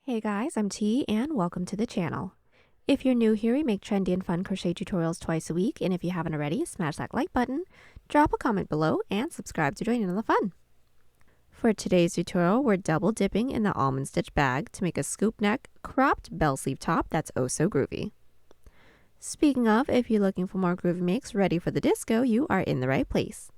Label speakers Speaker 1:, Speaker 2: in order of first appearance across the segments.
Speaker 1: Hey guys, I'm T and welcome to the channel. If you're new here, we make trendy and fun crochet tutorials twice a week, and if you haven't already, smash that like button, drop a comment below, and subscribe to join in on the fun. For today's tutorial, we're double dipping in the almond stitch bag to make a scoop neck cropped bell sleeve top that's oh so groovy. Speaking of, if you're looking for more groovy makes ready for the disco, you are in the right place.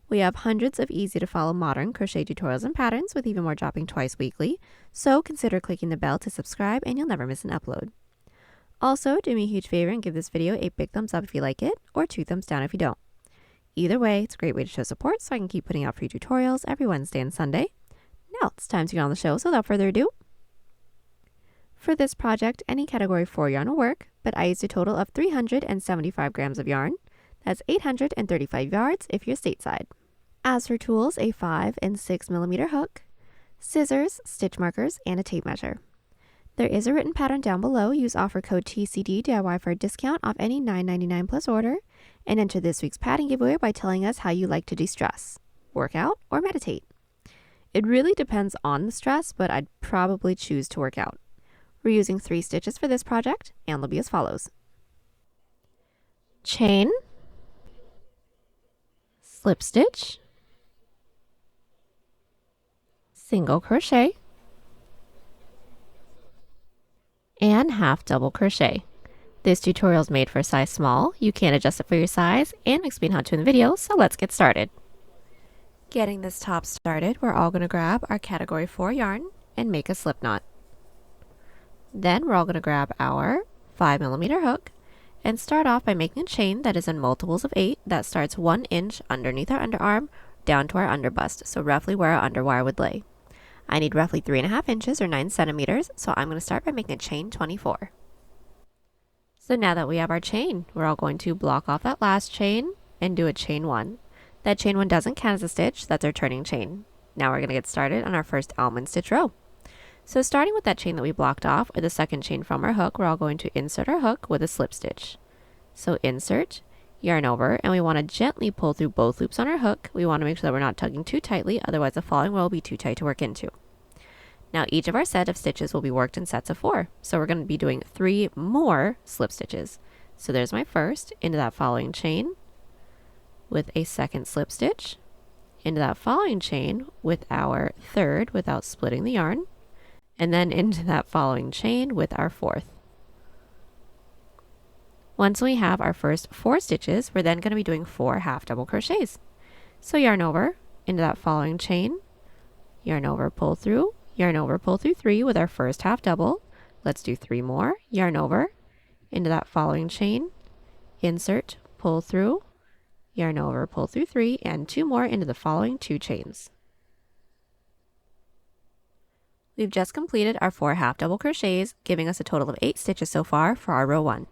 Speaker 1: We have hundreds of easy to follow modern crochet tutorials and patterns with even more dropping twice weekly, so consider clicking the bell to subscribe and you'll never miss an upload. Also, do me a huge favor and give this video a big thumbs up if you like it, or 2 thumbs down if you don't. Either way, it's a great way to show support so I can keep putting out free tutorials every Wednesday and Sunday. Now it's time to get on the show, so without further ado. For this project, any category 4 yarn will work, but I used a total of 375 grams of yarn. That's 835 yards if you're stateside. As for tools, a 5 and 6 millimeter hook, scissors, stitch markers, and a tape measure. There is a written pattern down below. Use offer code TCDDIY for a discount off any $9.99 plus order, and enter this week's pattern giveaway by telling us how you like to de-stress, work out, or meditate. It really depends on the stress, but I'd probably choose to work out. We're using 3 stitches for this project, and they'll be as follows. Chain, slip stitch, single crochet, and half double crochet. This tutorial is made for a size small. You can adjust it for your size and explain how to in the video, so let's get started. Getting this top started, we're all going to grab our category 4 yarn and make a slip knot. Then we're all going to grab our 5 millimeter hook and start off by making a chain that is in multiples of 8 that starts 1 inch underneath our underarm down to our underbust, so roughly where our underwire would lay. I need roughly 3.5 inches or 9 centimeters, so I'm going to start by making a chain 24. So now that we have our chain, we're all going to block off that last chain and do a chain 1. That chain 1 doesn't count as a stitch, that's our turning chain. Now we're going to get started on our first almond stitch row. So starting with that chain that we blocked off, or the second chain from our hook, we're all going to insert our hook with a slip stitch. So insert, yarn over, and we want to gently pull through both loops on our hook. We want to make sure that we're not tugging too tightly, otherwise the following row will be too tight to work into. Now each of our set of stitches will be worked in sets of 4. So we're going to be doing 3 more slip stitches. So there's my first, into that following chain with a second slip stitch, into that following chain with our third without splitting the yarn, and then into that following chain with our fourth. Once we have our first 4 stitches, we're then going to be doing 4 half double crochets. So yarn over, into that following chain, yarn over, pull through 3 with our first half double. Let's do 3 more, yarn over, into that following chain, insert, pull through, yarn over, pull through 3, and 2 more into the following 2 chains. We've just completed our 4 half double crochets, giving us a total of 8 stitches so far for our row 1.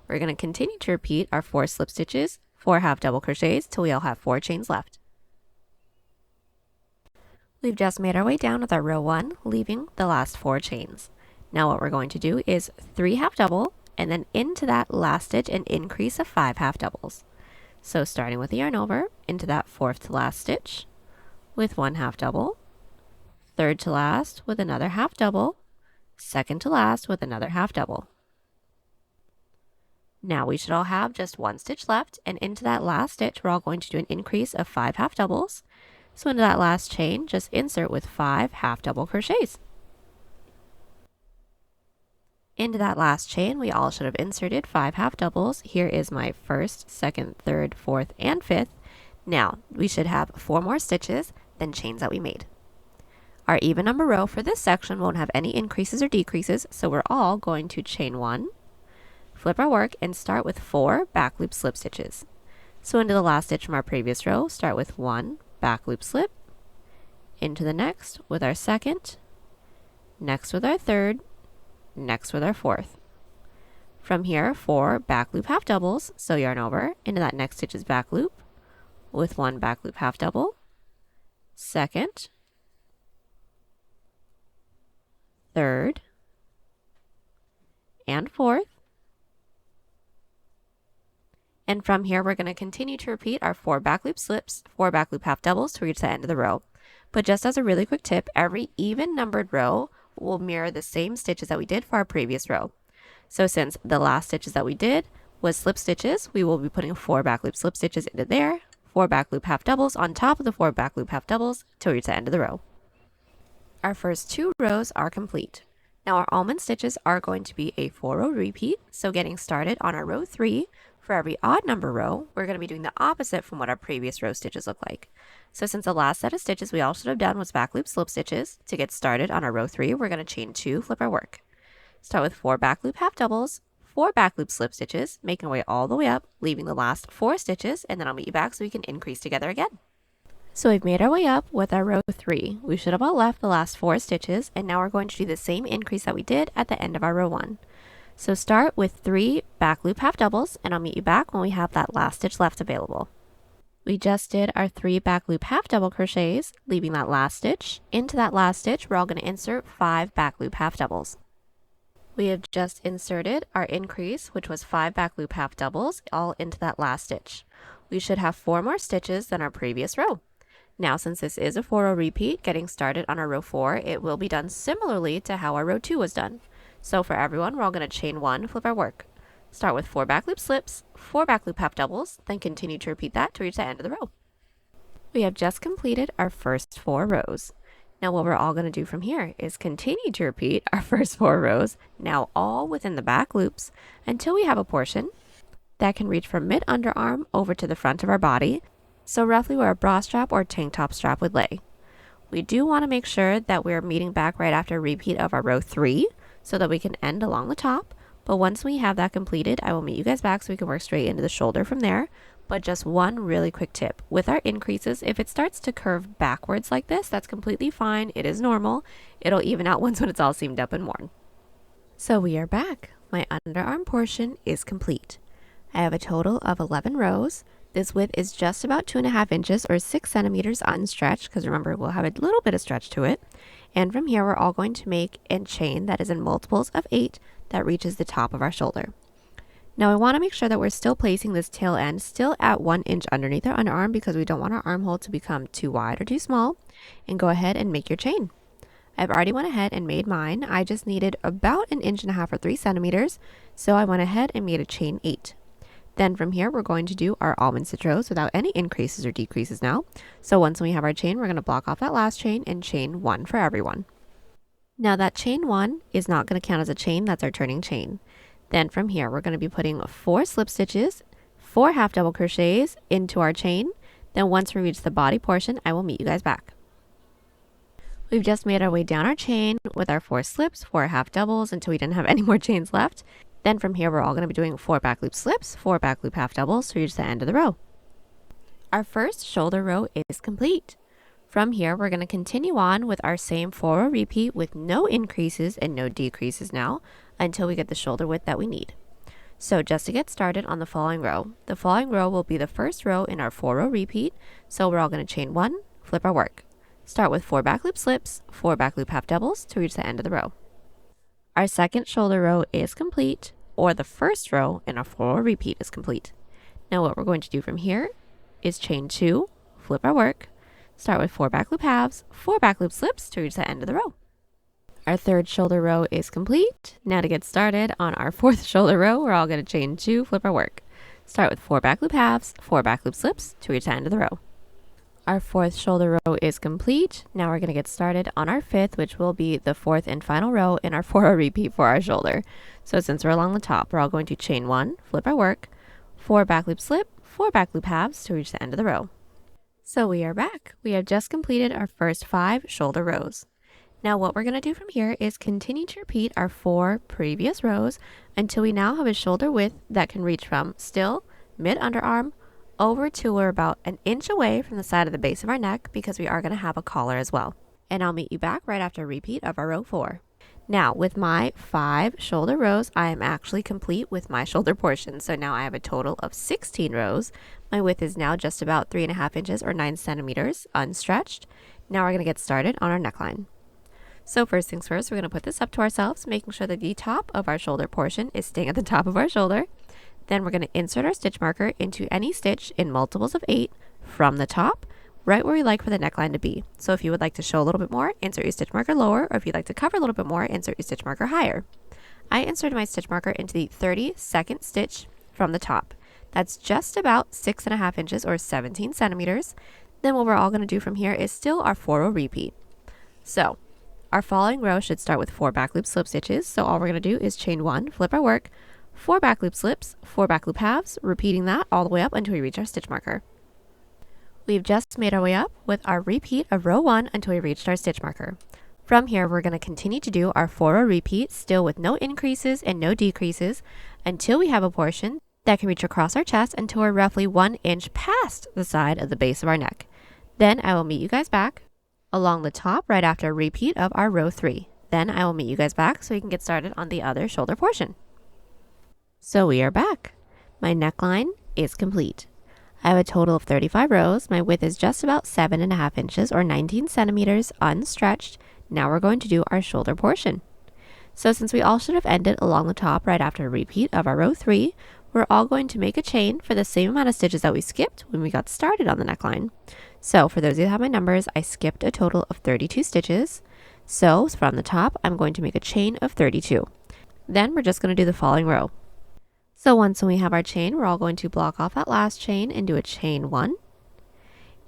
Speaker 1: We're going to continue to repeat our 4 slip stitches, 4 half double crochets till we all have 4 chains left. We've just made our way down with our row 1, leaving the last 4 chains. Now what we're going to do is 3 half double, and then into that last stitch an increase of 5 half doubles. So starting with the yarn over, into that 4th to last stitch with 1 half double, 3rd to last with another half double, 2nd to last with another half double. Now we should all have just 1 stitch left, and into that last stitch we're all going to do an increase of 5 half doubles. So into that last chain, just insert with 5 half double crochets. Into that last chain, we all should have inserted 5 half doubles. Here is my 1st, 2nd, 3rd, 4th, and 5th. Now we should have 4 more stitches than chains that we made. Our even number row for this section won't have any increases or decreases, so we're all going to chain 1, flip our work, and start with 4 back loop slip stitches. So into the last stitch from our previous row, start with 1 back loop slip, into the next with our 2nd, next with our 3rd, next with our 4th. From here, 4 back loop half doubles, so yarn over, into that next stitch's back loop with 1 back loop half double, 2nd, 3rd, and 4th. And from here, we're going to continue to repeat our 4 back loop slips, 4 back loop half doubles to reach the end of the row. But just as a really quick tip, every even numbered row will mirror the same stitches that we did for our previous row. So since the last stitches that we did was slip stitches, we will be putting 4 back loop slip stitches into there, 4 back loop half doubles on top of the 4 back loop half doubles till we reach the end of the row. Our first 2 rows are complete. Now our almond stitches are going to be a 4-row repeat, so getting started on our row 3, for every odd number row, we're going to be doing the opposite from what our previous row stitches look like. So since the last set of stitches we all should have done was back loop slip stitches, to get started on our row 3, we're going to chain 2, flip our work. Start with 4 back loop half doubles, 4 back loop slip stitches, making our way all the way up, leaving the last 4 stitches, and then I'll meet you back so we can increase together again. So we've made our way up with our row 3. We should have all left the last 4 stitches, and now we're going to do the same increase that we did at the end of our row 1. So start with 3 back loop half doubles, and I'll meet you back when we have that last stitch left available. We just did our 3 back loop half double crochets, leaving that last stitch. Into that last stitch, we're all going to insert 5 back loop half doubles. We have just inserted our increase, which was 5 back loop half doubles, all into that last stitch. We should have 4 more stitches than our previous row. Now, since this is a 4-row repeat, getting started on our row 4, it will be done similarly to how our row 2 was done. So for everyone, we're all going to chain 1, flip our work. Start with 4 back loop slips, 4 back loop half doubles, then continue to repeat that to reach the end of the row. We have just completed our first 4 rows. Now what we're all going to do from here is continue to repeat our first 4 rows, now all within the back loops, until we have a portion that can reach from mid-underarm over to the front of our body, so roughly where a bra strap or tank top strap would lay. We do want to make sure that we're meeting back right after a repeat of our row 3, so that we can end along the top, but once we have that completed, I will meet you guys back so we can work straight into the shoulder from there. But just one really quick tip, with our increases, if it starts to curve backwards like this, that's completely fine, it is normal, it'll even out once when it's all seamed up and worn. So we are back. My underarm portion is complete. I have a total of 11 rows. This width is just about 2.5 inches or 6 centimeters unstretched, because remember, we'll have a little bit of stretch to it. And from here, we're all going to make a chain that is in multiples of 8 that reaches the top of our shoulder. Now I want to make sure that we're still placing this tail end still at 1 inch underneath our underarm, because we don't want our armhole to become too wide or too small. And go ahead and make your chain. I've already went ahead and made mine. I just needed about 1.5 inches or 3 centimeters, so I went ahead and made a chain 8. Then from here, we're going to do our almond stitch rows without any increases or decreases now. So once we have our chain, we're going to block off that last chain and chain 1 for everyone. Now that chain 1 is not going to count as a chain, that's our turning chain. Then from here, we're going to be putting 4 slip stitches, 4 half double crochets into our chain. Then once we reach the body portion, I will meet you guys back. We've just made our way down our chain with our 4 slips, 4 half doubles until we didn't have any more chains left. Then from here, we're all going to be doing 4 back loop slips, 4 back loop half doubles to reach the end of the row. Our first shoulder row is complete. From here, we're going to continue on with our same 4-row repeat with no increases and no decreases now until we get the shoulder width that we need. So just to get started on the following row will be the first row in our 4-row repeat. So we're all going to chain 1, flip our work. Start with 4 back loop slips, 4 back loop half doubles to reach the end of the row. Our second shoulder row is complete, or the first row in our 4-row repeat is complete. Now what we're going to do from here is chain 2, flip our work, start with 4 back loop halves, 4 back loop slips to reach the end of the row. Our third shoulder row is complete. Now to get started on our 4th shoulder row, we're all going to chain 2, flip our work. Start with 4 back loop halves, 4 back loop slips to reach the end of the row. Our 4th shoulder row is complete. Now we're going to get started on our 5th, which will be the 4th and final row in our 4-row repeat for our shoulder. So since we're along the top, we're all going to chain 1, flip our work, 4 back loop slip, 4 back loop halves to reach the end of the row. So we are back. We have just completed our first 5 shoulder rows. Now what we're going to do from here is continue to repeat our 4 previous rows until we now have a shoulder width that can reach from still mid-underarm over to we're about 1 inch away from the side of the base of our neck, because we are going to have a collar as well. And I'll meet you back right after a repeat of our row 4. Now with my 5 shoulder rows, I am actually complete with my shoulder portion. So now I have a total of 16 rows. My width is now just about 3.5 inches or 9 centimeters unstretched. Now we're going to get started on our neckline. So first things first, we're going to put this up to ourselves, making sure that the top of our shoulder portion is staying at the top of our shoulder. Then we're going to insert our stitch marker into any stitch in multiples of 8 from the top, right where we like for the neckline to be. So if you would like to show a little bit more, insert your stitch marker lower, or if you'd like to cover a little bit more, insert your stitch marker higher. I inserted my stitch marker into the 32nd stitch from the top. That's just about 6.5 inches or 17 centimeters. Then what we're all going to do from here is still our 4-row repeat. So our following row should start with 4 back loop slip stitches. So all we're going to do is chain 1, flip our work, 4 back loop slips, 4 back loop halves, repeating that all the way up until we reach our stitch marker. We've just made our way up with our repeat of row 1 until we reached our stitch marker. From here, we're going to continue to do our 4-row repeat, still with no increases and no decreases, until we have a portion that can reach across our chest until we're roughly 1 inch past the side of the base of our neck. Then I will meet you guys back along the top right after a repeat of our row 3. Then I will meet you guys back so we can get started on the other shoulder portion. So we are back. My neckline is complete. I have a total of 35 rows. My width is just about 7.5 inches or 19 centimeters unstretched. Now we're going to do our shoulder portion. So since we all should have ended along the top right after a repeat of our row 3, we're all going to make a chain for the same amount of stitches that we skipped when we got started on the neckline. So for those of you that have my numbers, I skipped a total of 32 stitches. So from the top, I'm going to make a chain of 32. Then we're just going to do the following row. So once we have our chain, we're all going to block off that last chain and do a chain 1.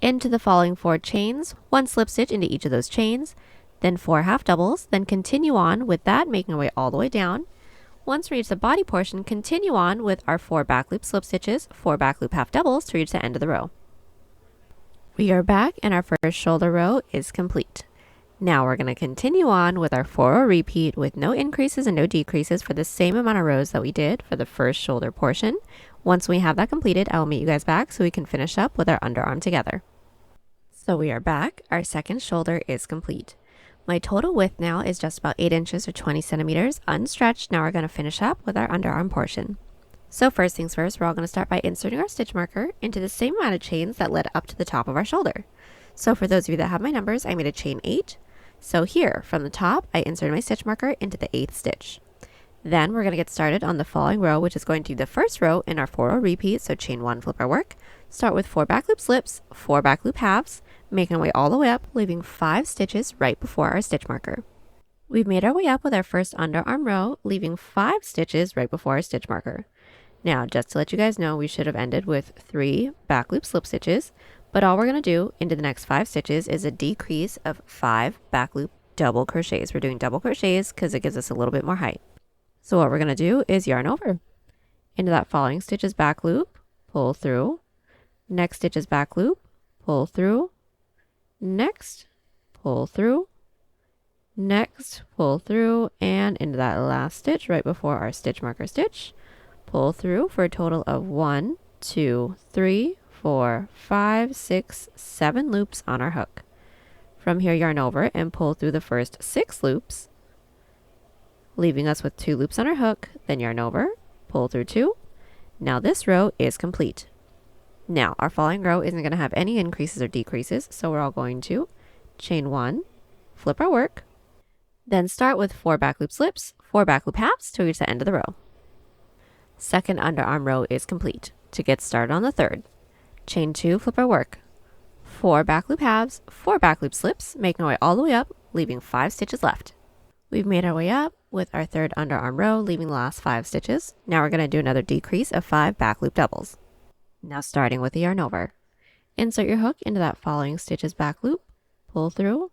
Speaker 1: Into the following 4 chains, 1 slip stitch into each of those chains, then 4 half doubles, then continue on with that, making our way all the way down. Once we reach the body portion, continue on with our 4 back loop slip stitches, 4 back loop half doubles to reach the end of the row. We are back and our first shoulder row is complete. Now we're going to continue on with our 4-row repeat with no increases and no decreases for the same amount of rows that we did for the first shoulder portion. Once we have that completed, I will meet you guys back so we can finish up with our underarm together. So we are back. Our second shoulder is complete. My total width now is just about 8 inches or 20 centimeters unstretched. Now we're going to finish up with our underarm portion. So first things first, we're all going to start by inserting our stitch marker into the same amount of chains that led up to the top of our shoulder. So for those of you that have my numbers, I made a chain 8. So here, from the top, I inserted my stitch marker into the 8th stitch. Then we're going to get started on the following row, which is going to be the first row in our 4-row repeat. So chain 1, flip our work, start with 4 back loop slips, 4 back loop halves, making our way all the way up, leaving 5 stitches right before our stitch marker. We've made our way up with our first underarm row, leaving 5 stitches right before our stitch marker. Now, just to let you guys know, we should have ended with 3 back loop slip stitches, but all we're going to do into the next 5 stitches is a decrease of 5 back loop double crochets. We're doing double crochets because it gives us a little bit more height. So what we're going to do is yarn over. Into that following stitch is back loop, pull through, next stitch is back loop, pull through, next, pull through, next, pull through, and into that last stitch right before our stitch marker stitch, pull through for a total of 1, 2, 3, 4, 5, 6, 7 loops on our hook. From here, yarn over and pull through the first 6 loops, leaving us with 2 loops on our hook, then yarn over, pull through 2. Now this row is complete. Now our following row isn't going to have any increases or decreases, so we're all going to chain 1, flip our work, then start with 4 back loop slips, 4 back loop halves to reach the end of the row. Second underarm row is complete. To get started on the third, chain 2, flip our work, 4 back loop halves, 4 back loop slips, making our way all the way up, leaving 5 stitches left. We've made our way up with our third underarm row, leaving the last 5 stitches. Now we're going to do another decrease of 5 back loop doubles. Now starting with the yarn over. Insert your hook into that following stitch's back loop, pull through,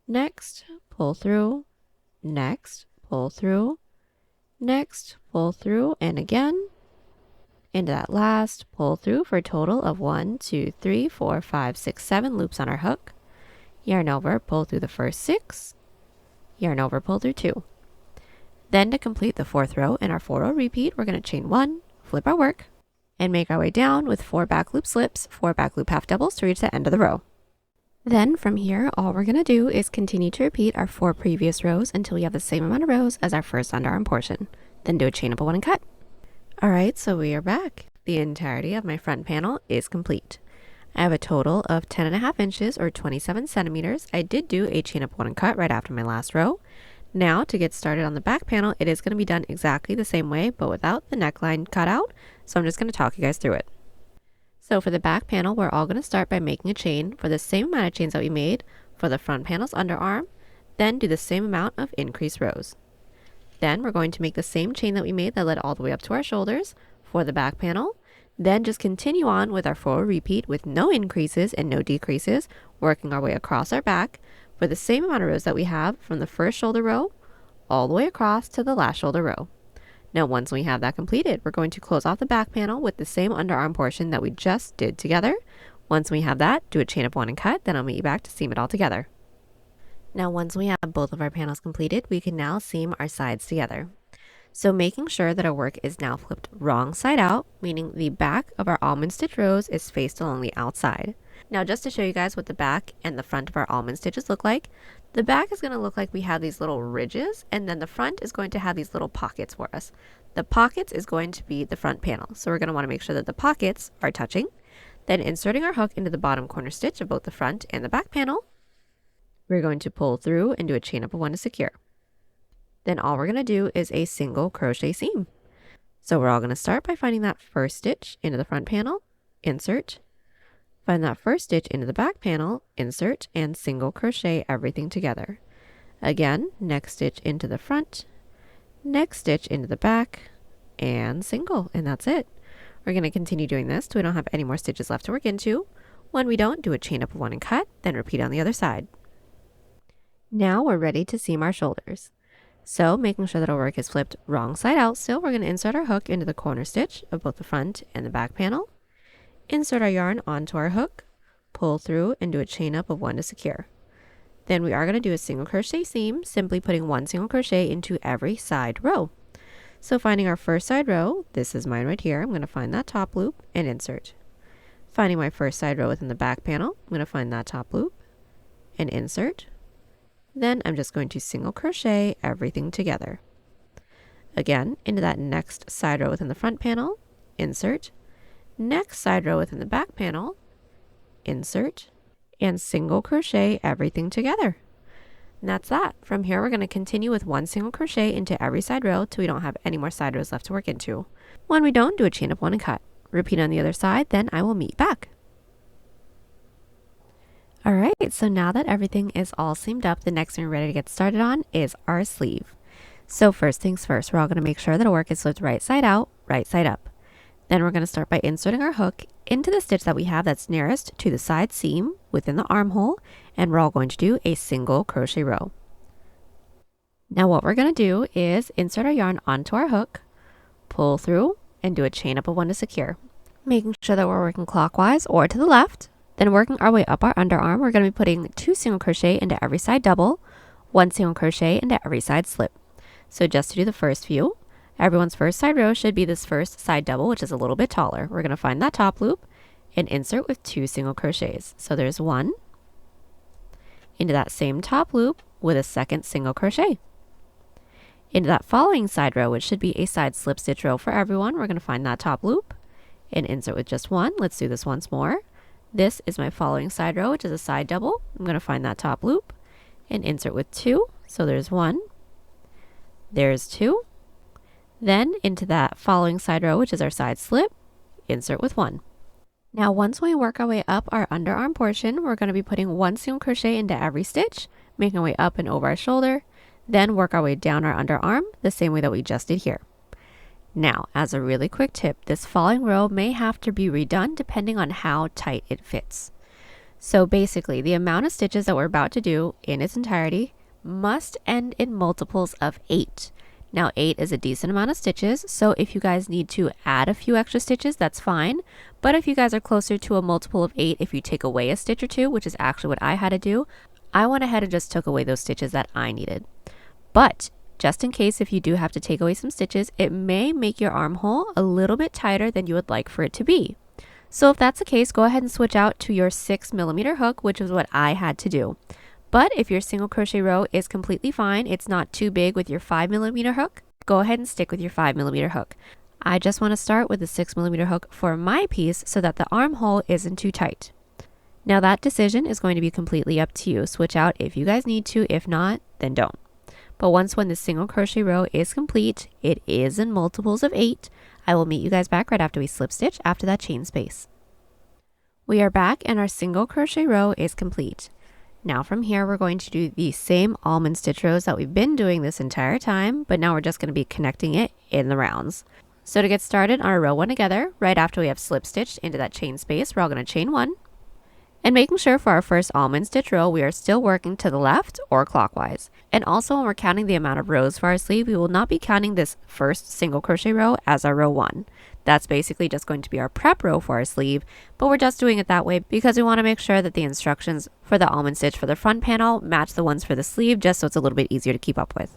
Speaker 1: next, pull through, next, pull through, next, pull through, and again, into that last, pull through for a total of 1, 2, 3, 4, 5, 6, 7 loops on our hook. Yarn over, pull through the first 6, yarn over, pull through 2. Then to complete the 4th row in our 4-row repeat, we're going to chain 1, flip our work, and make our way down with 4 back loop slips, 4 back loop half doubles to reach the end of the row. Then from here, all we're going to do is continue to repeat our 4 previous rows until we have the same amount of rows as our first underarm portion. Then do a chain up a 1 and cut. Alright, so we are back. The entirety of my front panel is complete. I have a total of 10.5 inches or 27 centimeters. I did do a chain up 1 and cut right after my last row. Now to get started on the back panel, it is going to be done exactly the same way, but without the neckline cut out. So I'm just going to talk you guys through it. So for the back panel, we're all going to start by making a chain for the same amount of chains that we made for the front panel's underarm, then do the same amount of increased rows. Then we're going to make the same chain that we made that led all the way up to our shoulders for the back panel, then just continue on with our forward repeat with no increases and no decreases, working our way across our back for the same amount of rows that we have from the first shoulder row all the way across to the last shoulder row. Now once we have that completed, we're going to close off the back panel with the same underarm portion that we just did together. Once we have that, do a chain of 1 and cut, then I'll meet you back to seam it all together. Now once we have both of our panels completed, we can now seam our sides together. So making sure that our work is now flipped wrong side out, meaning the back of our almond stitch rows is faced along the outside. Now just to show you guys what the back and the front of our almond stitches look like, the back is going to look like we have these little ridges, and then the front is going to have these little pockets for us. The pockets is going to be the front panel, so we're going to want to make sure that the pockets are touching. Then inserting our hook into the bottom corner stitch of both the front and the back panel, we're going to pull through and do a chain up of 1 to secure. Then all we're going to do is a single crochet seam. So we're all going to start by finding that first stitch into the front panel, insert, find that first stitch into the back panel, insert, and single crochet everything together. Again, next stitch into the front, next stitch into the back, and single, and that's it. We're going to continue doing this till we don't have any more stitches left to work into. When we don't, do a chain up of 1 and cut, then repeat on the other side. Now we're ready to seam our shoulders. So making sure that our work is flipped wrong side out still, we're going to insert our hook into the corner stitch of both the front and the back panel, insert our yarn onto our hook, pull through, and do a chain up of 1 to secure. Then we are going to do a single crochet seam, simply putting 1 single crochet into every side row. So finding our first side row, this is mine right here, I'm going to find that top loop and insert. Finding my first side row within the back panel, I'm going to find that top loop and insert. Then I'm just going to single crochet everything together. Again, into that next side row within the front panel, insert, next side row within the back panel, insert, and single crochet everything together. And that's that. From here, we're going to continue with 1 single crochet into every side row till we don't have any more side rows left to work into. When we don't, do a chain up 1 and cut. Repeat on the other side, then I will meet back. Alright, so now that everything is all seamed up, the next thing we're ready to get started on is our sleeve. So first things first, we're all going to make sure that our work is flipped right side out, right side up. Then we're going to start by inserting our hook into the stitch that we have that's nearest to the side seam within the armhole, and we're all going to do a single crochet row. Now what we're going to do is insert our yarn onto our hook, pull through, and do a chain up of 1 to secure. Making sure that we're working clockwise or to the left. Then working our way up our underarm, we're going to be putting 2 single crochet into every side double, 1 single crochet into every side slip. So just to do the first few, everyone's first side row should be this first side double, which is a little bit taller. We're going to find that top loop and insert with 2 single crochets. So there's 1 into that same top loop with a second single crochet. Into that following side row, which should be a side slip stitch row for everyone, we're going to find that top loop and insert with just 1. Let's do this once more. This is my following side row, which is a side double. I'm going to find that top loop and insert with 2. So there's 1, there's 2. Then into that following side row, which is our side slip, insert with 1. Now once we work our way up our underarm portion, we're going to be putting 1 single crochet into every stitch, making our way up and over our shoulder, then work our way down our underarm the same way that we just did here. Now, as a really quick tip, this following row may have to be redone depending on how tight it fits. So basically, the amount of stitches that we're about to do in its entirety must end in multiples of 8. Now 8 is a decent amount of stitches, so if you guys need to add a few extra stitches, that's fine. But if you guys are closer to a multiple of 8, if you take away a stitch or 2, which is actually what I had to do, I went ahead and just took away those stitches that I needed. But just in case if you do have to take away some stitches, it may make your armhole a little bit tighter than you would like for it to be. So if that's the case, go ahead and switch out to your 6mm hook, which is what I had to do. But if your single crochet row is completely fine, it's not too big with your 5mm hook, go ahead and stick with your 5mm hook. I just want to start with the 6mm hook for my piece so that the armhole isn't too tight. Now that decision is going to be completely up to you. Switch out if you guys need to, if not, then don't. But when the single crochet row is complete, it is in multiples of 8, I will meet you guys back right after we slip stitch after that chain space. We are back and our single crochet row is complete. Now from here, we're going to do the same almond stitch rows that we've been doing this entire time, but now we're just going to be connecting it in the rounds. So to get started on our row 1 together, right after we have slip stitched into that chain space, we're all going to chain 1. And making sure for our first almond stitch row, we are still working to the left or clockwise. And also when we're counting the amount of rows for our sleeve, we will not be counting this first single crochet row as our row 1. That's basically just going to be our prep row for our sleeve, but we're just doing it that way because we want to make sure that the instructions for the almond stitch for the front panel match the ones for the sleeve, just so it's a little bit easier to keep up with.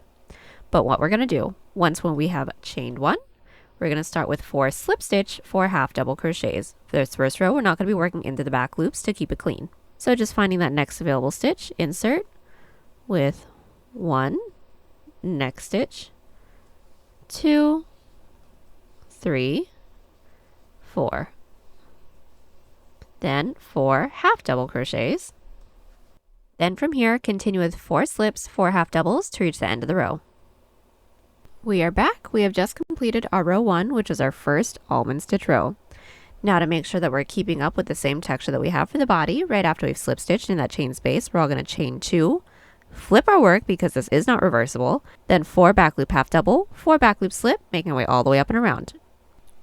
Speaker 1: But what we're going to do, when we have chained 1, we're going to start with 4 slip stitch, 4 half double crochets. For this first row, we're not going to be working into the back loops to keep it clean. So just finding that next available stitch, insert with 1, next stitch, 2, 3, 4. Then 4 half double crochets. Then from here, continue with 4 slips, 4 half doubles to reach the end of the row. We are back. We have just completed our row 1, which is our first almond stitch row. Now to make sure that we're keeping up with the same texture that we have for the body, right after we've slip stitched in that chain space, we're all going to chain 2, flip our work because this is not reversible, then 4 back loop half double, 4 back loop slip, making our way all the way up and around.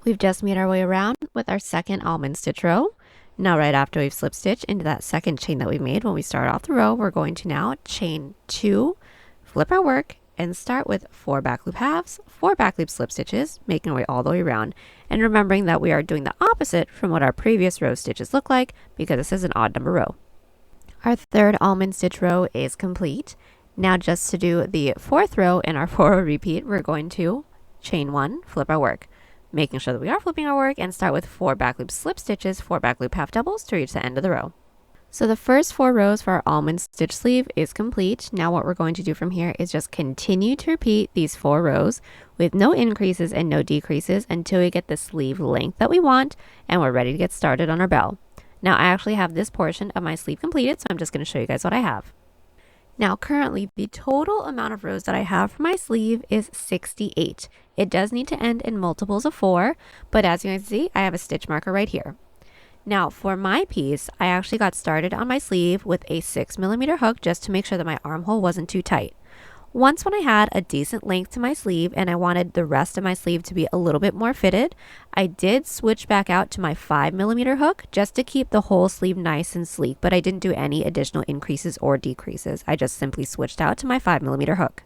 Speaker 1: We've just made our way around with our second almond stitch row. Now right after we've slip stitched into that second chain that we made when we started off the row, we're going to now chain 2, flip our work, and start with 4 back loop halves, 4 back loop slip stitches, making our way all the way around, and remembering that we are doing the opposite from what our previous row stitches look like because this is an odd number row. Our third almond stitch row is complete. Now just to do the 4th row in our 4 row repeat, we're going to chain 1, flip our work, making sure that we are flipping our work, and start with 4 back loop slip stitches, 4 back loop half doubles to reach the end of the row. So the first 4 rows for our almond stitch sleeve is complete. Now what we're going to do from here is just continue to repeat these 4 rows with no increases and no decreases until we get the sleeve length that we want and we're ready to get started on our bell. Now I actually have this portion of my sleeve completed, so I'm just going to show you guys what I have. Now currently the total amount of rows that I have for my sleeve is 68. It does need to end in multiples of 4, but as you can see, I have a stitch marker right here. Now for my piece, I actually got started on my sleeve with a 6mm hook just to make sure that my armhole wasn't too tight. Once when I had a decent length to my sleeve and I wanted the rest of my sleeve to be a little bit more fitted, I did switch back out to my 5mm hook just to keep the whole sleeve nice and sleek, but I didn't do any additional increases or decreases. I just simply switched out to my 5mm hook.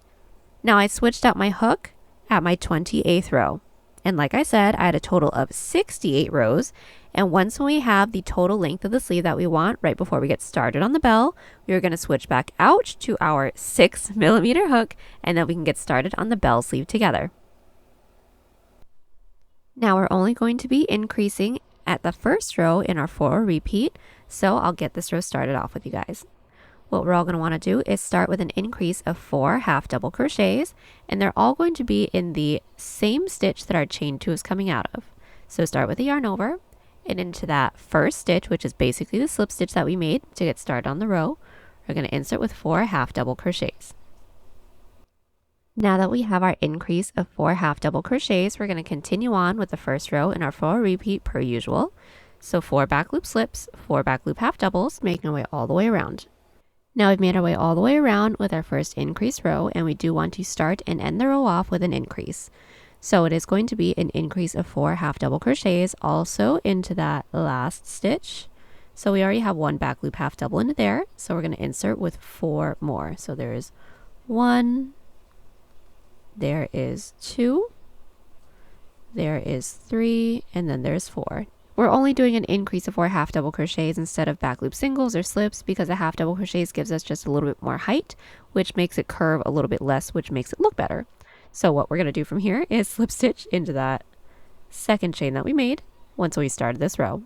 Speaker 1: Now I switched out my hook at my 28th row. And like I said, I had a total of 68 rows. And once we have the total length of the sleeve that we want right before we get started on the bell, we are going to switch back out to our 6mm hook, and then we can get started on the bell sleeve together. Now we're only going to be increasing at the first row in our 4 row repeat, so I'll get this row started off with you guys. What we're all going to want to do is start with an increase of 4 half double crochets, and they're all going to be in the same stitch that our chain 2 is coming out of. So start with the yarn over, and into that first stitch, which is basically the slip stitch that we made to get started on the row, we're going to insert with 4 half double crochets. Now that we have our increase of 4 half double crochets, we're going to continue on with the first row in our 4 row repeat per usual. So 4 back loop slips, 4 back loop half doubles, making our way all the way around. Now we've made our way all the way around with our first increase row, and we do want to start and end the row off with an increase. So it is going to be an increase of 4 half double crochets also into that last stitch. So we already have 1 back loop half double into there, so we're going to insert with 4 more. So there is 1, there is 2, there is 3, and then there's 4. We're only doing an increase of 4 half double crochets instead of back loop singles or slips because the half double crochets gives us just a little bit more height, which makes it curve a little bit less, which makes it look better. So what we're going to do from here is slip stitch into that second chain that we made once we started this row.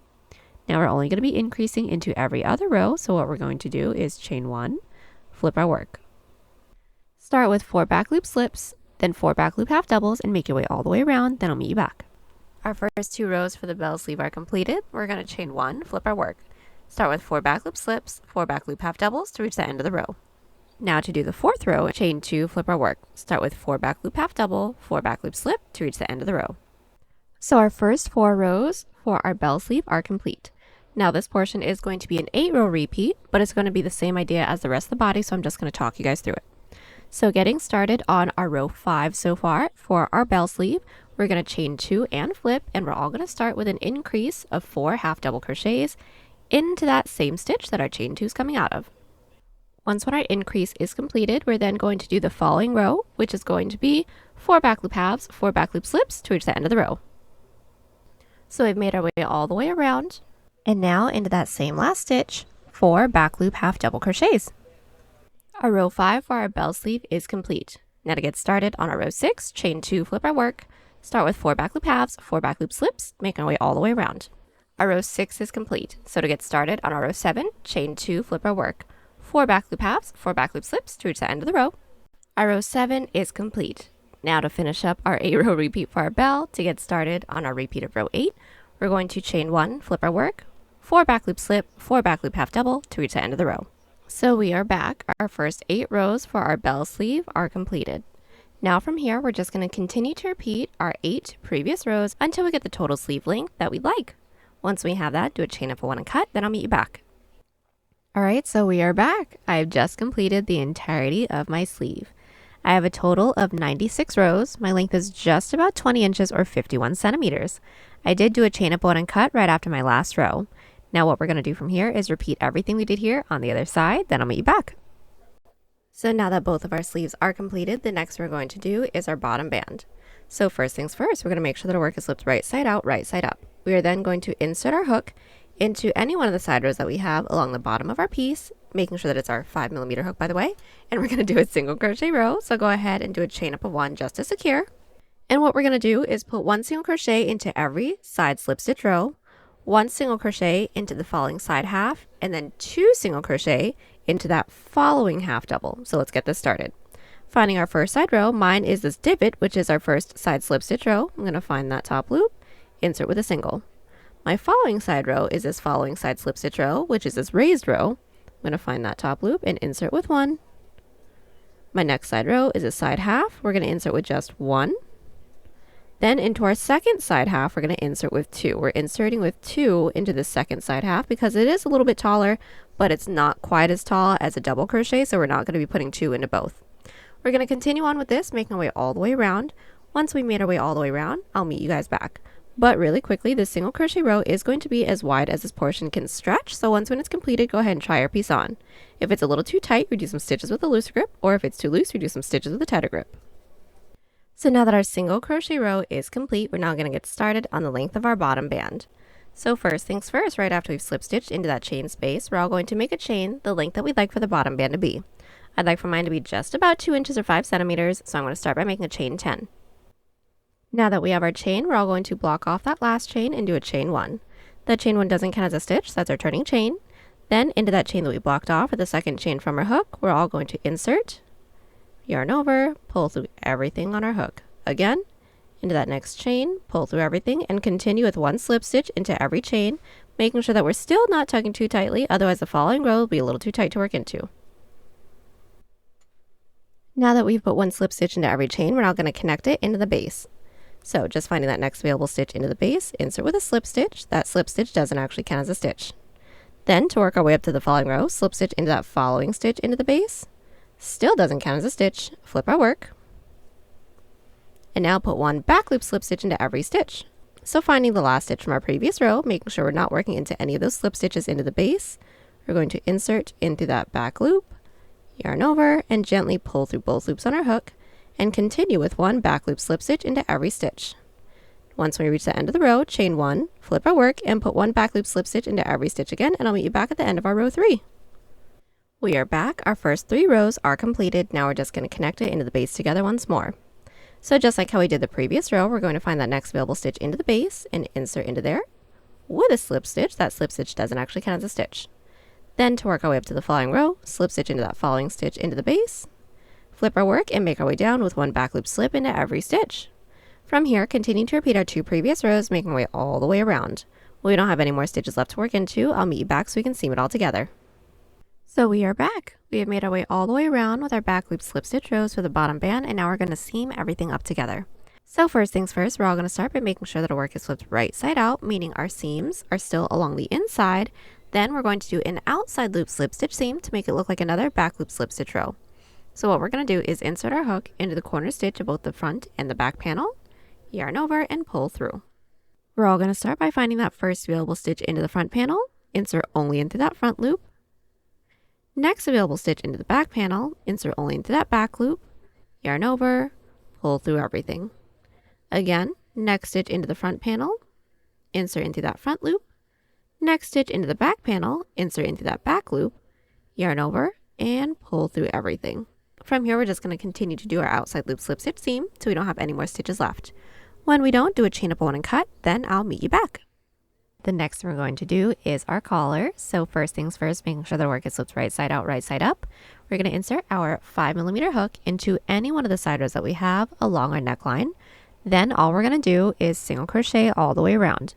Speaker 1: Now we're only going to be increasing into every other row, so what we're going to do is chain 1, flip our work. Start with 4 back loop slips, then 4 back loop half doubles, and make your way all the way around, then I'll meet you back. Our first 2 rows for the bell sleeve are completed. We're going to chain 1, flip our work. Start with 4 back loop slips, 4 back loop half doubles to reach the end of the row. Now to do the 4th row, chain 2, flip our work. Start with 4 back loop half double, 4 back loop slip to reach the end of the row. So our first 4 rows for our bell sleeve are complete. Now this portion is going to be an 8-row repeat, but it's going to be the same idea as the rest of the body, so I'm just going to talk you guys through it. So getting started on our row 5 so far, for our bell sleeve, we're going to chain 2 and flip, and we're all going to start with an increase of 4 half double crochets into that same stitch that our chain 2 is coming out of. Once our increase is completed, we're then going to do the following row, which is going to be 4 back loop halves, 4 back loop slips to reach the end of the row. So we've made our way all the way around, and now into that same last stitch, 4 back loop half double crochets. Our row 5 for our bell sleeve is complete. Now to get started on our row 6, chain 2, flip our work, start with 4 back loop halves, 4 back loop slips, making our way all the way around. Our row 6 is complete. So to get started on our row 7, chain 2, flip our work, 4 back loop halves, 4 back loop slips to reach the end of the row. Our row 7 is complete. Now to finish up our 8-row repeat for our bell, to get started on our repeat of row 8, we're going to chain 1, flip our work, 4 back loop slip, 4 back loop half double to reach the end of the row. So we are back. Our first 8 rows for our bell sleeve are completed. Now from here, we're just going to continue to repeat our 8 previous rows until we get the total sleeve length that we'd like. Once we have that, do a chain up for 1 and cut, then I'll meet you back. Alright, so we are back. I have just completed the entirety of my sleeve. I have a total of 96 rows. My length is just about 20 inches or 51 centimeters. I did do a chain up 1 and cut right after my last row. Now what we're going to do from here is repeat everything we did here on the other side, then I'll meet you back. So now that both of our sleeves are completed, the next we're going to do is our bottom band. So first things first, we're going to make sure that our work is flipped right side out, right side up. We are then going to insert our hook into any one of the side rows that we have along the bottom of our piece, making sure that it's our 5mm hook, by the way, and we're going to do a single crochet row. So go ahead and do a chain up of 1 just to secure. And what we're going to do is put 1 single crochet into every side slip stitch row, 1 single crochet into the following side half, and then 2 single crochet into that following half double. So let's get this started. Finding our first side row, mine is this divot, which is our first side slip stitch row. I'm going to find that top loop, insert with a single. My following side row is this following side slip stitch row, which is this raised row. I'm going to find that top loop and insert with 1. My next side row is a side half. We're going to insert with just 1. Then into our second side half, we're going to insert with 2. We're inserting with 2 into the second side half because it is a little bit taller, but it's not quite as tall as a double crochet, so we're not going to be putting 2 into both. We're going to continue on with this, making our way all the way around. Once we made our way all the way around, I'll meet you guys back. But really quickly, this single crochet row is going to be as wide as this portion can stretch, so once when it's completed, go ahead and try your piece on. If it's a little too tight, we do some stitches with a looser grip, or if it's too loose, we do some stitches with a tighter grip. So now that our single crochet row is complete, we're now going to get started on the length of our bottom band. So first things first, right after we've slip stitched into that chain space, we're all going to make a chain the length that we'd like for the bottom band to be. I'd like for mine to be just about 2 inches or 5 centimeters, so I'm going to start by making a chain 10. Now that we have our chain, we're all going to block off that last chain and do a chain 1. That chain 1 doesn't count as a stitch, so that's our turning chain. Then into that chain that we blocked off with the second chain from our hook, we're all going to insert, yarn over, pull through everything on our hook. Again, into that next chain, pull through everything, and continue with 1 slip stitch into every chain, making sure that we're still not tugging too tightly, otherwise the following row will be a little too tight to work into. Now that we've put 1 slip stitch into every chain, we're now going to connect it into the base. So just finding that next available stitch into the base, insert with a slip stitch. That slip stitch doesn't actually count as a stitch. Then to work our way up to the following row, slip stitch into that following stitch into the base. Still doesn't count as a stitch. Flip our work. And now put 1 back loop slip stitch into every stitch. So finding the last stitch from our previous row, making sure we're not working into any of those slip stitches into the base, we're going to insert into that back loop, yarn over, and gently pull through both loops on our hook, and continue with 1 back loop slip stitch into every stitch. Once we reach the end of the row, chain 1, flip our work, and put 1 back loop slip stitch into every stitch again, and I'll meet you back at the end of our row 3. We are back. Our first 3 rows are completed. Now we're just going to connect it into the base together once more. So just like how we did the previous row, we're going to find that next available stitch into the base and insert into there with a slip stitch. That slip stitch doesn't actually count as a stitch. Then to work our way up to the following row, slip stitch into that following stitch into the base, flip our work, and make our way down with 1 back loop slip into every stitch. From here, continue to repeat our 2 previous rows, making our way all the way around. When we don't have any more stitches left to work into, I'll meet you back so we can seam it all together. So we are back. We have made our way all the way around with our back loop slip stitch rows for the bottom band, and now we're going to seam everything up together. So first things first, we're all going to start by making sure that our work is flipped right side out, meaning our seams are still along the inside. Then we're going to do an outside loop slip stitch seam to make it look like another back loop slip stitch row. So what we're going to do is insert our hook into the corner stitch of both the front and the back panel, yarn over and pull through. We're all going to start by finding that first available stitch into the front panel, insert only into that front loop. Next available stitch into the back panel, insert only into that back loop, yarn over, pull through everything. Again, next stitch into the front panel, insert into that front loop, next stitch into the back panel, insert into that back loop, yarn over, and pull through everything. From here, we're just going to continue to do our outside loop slip stitch seam so we don't have any more stitches left. When we don't, do a chain up 1 and cut, then I'll meet you back. The next thing we're going to do is our collar. So first things first, making sure the work is flipped right side out, right side up. We're going to insert our 5mm hook into any one of the side rows that we have along our neckline. Then all we're going to do is single crochet all the way around.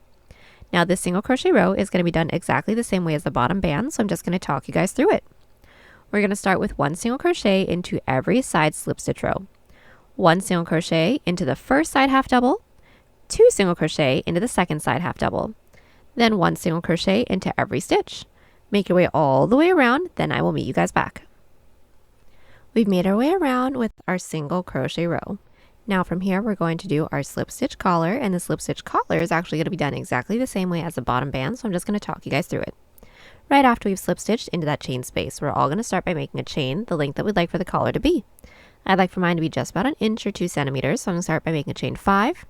Speaker 1: Now this single crochet row is going to be done exactly the same way as the bottom band, so I'm just going to talk you guys through it. We're going to start with 1 single crochet into every side slip stitch row. 1 single crochet into the first side half double, 2 single crochet into the second side half double, then 1 single crochet into every stitch. Make your way all the way around, then I will meet you guys back. We've made our way around with our single crochet row. Now from here, we're going to do our slip stitch collar, and the slip stitch collar is actually going to be done exactly the same way as the bottom band, so I'm just going to talk you guys through it. Right after we've slip stitched into that chain space, we're all going to start by making a chain the length that we'd like for the collar to be. I'd like for mine to be just about 1 inch or 2 centimeters, so I'm going to start by making a chain 5.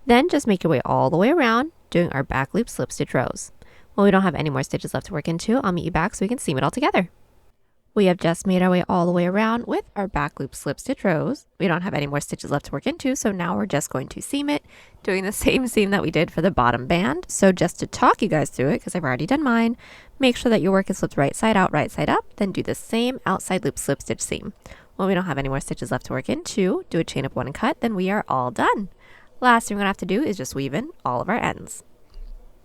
Speaker 1: Then just make your way all the way around, doing our back loop slip stitch rows. When we don't have any more stitches left to work into, I'll meet you back so we can seam it all together. We have just made our way all the way around with our back loop slip stitch rows. We don't have any more stitches left to work into, so now we're just going to seam it, doing the same seam that we did for the bottom band. So just to talk you guys through it, because I've already done mine, make sure that your work is flipped right side out, right side up, then do the same outside loop slip stitch seam. When we don't have any more stitches left to work into, do a chain up 1 and cut, then we are all done. Last thing we're going to have to do is just weave in all of our ends.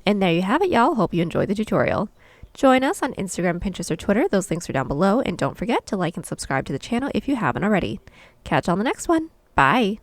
Speaker 1: And there you have it, y'all. Hope you enjoyed the tutorial. Join us on Instagram, Pinterest, or Twitter. Those links are down below. And don't forget to like and subscribe to the channel if you haven't already. Catch you on the next one. Bye.